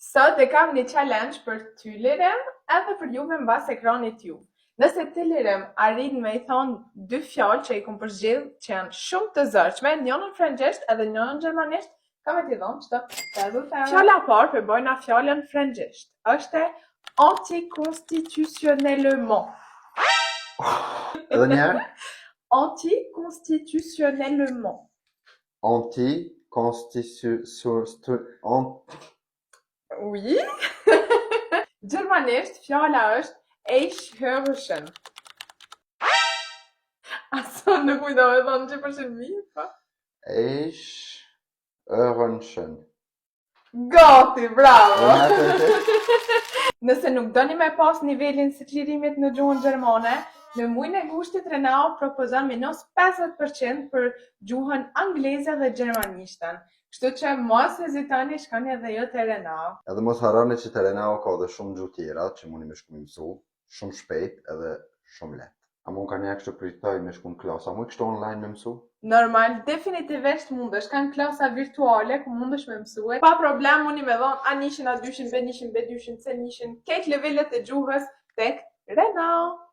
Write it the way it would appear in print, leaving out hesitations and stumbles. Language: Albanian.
Sot e kam një challenge për ty Lirem, edhe për juve mbas ekranit ju. Nëse ti Lirem arrin me i thonë dy fjalë që i kom përzgjedh që janë shumë të zërçme, njënën frëngjisht edhe njënën gjermanisht, kam e t'i dhonë çdo rezultat. Fjala e parë për bojna fjalën frëngjisht është anticonstitutionnellement. Edhe një herë? Anticonstitutionnellement. Oui. Gjermanisht fjala është Eichhörnchen. Aso nuk më do me thonë që përshin mirë, pa? Eichhörnchen. Gati, bravo! Nëse nuk doni me pas nivelin së qlirimit në gjuhën gjermane, në muajin e gushtit Renao propozon minus 50% për gjuhën angleze dhe gjermanishten. Kështu që mos hezitoni, shkoni edhe ju te Renao. Edhe mos harroni që te Renao ka edhe shumë gjuhë tjera që mundi me shku me mësu, shumë shpejt edhe shumë lehtë. A mund ka një kështu pritoj me shku në klasë, a mund kështu online me mësu? Normal, definitivisht mundesh, kanë klasa virtuale ku mundesh me mësue. Pa problem, mundi me dhonë A1, A2, B1, B2, C1, keq levelet e gjuhës tek Renao.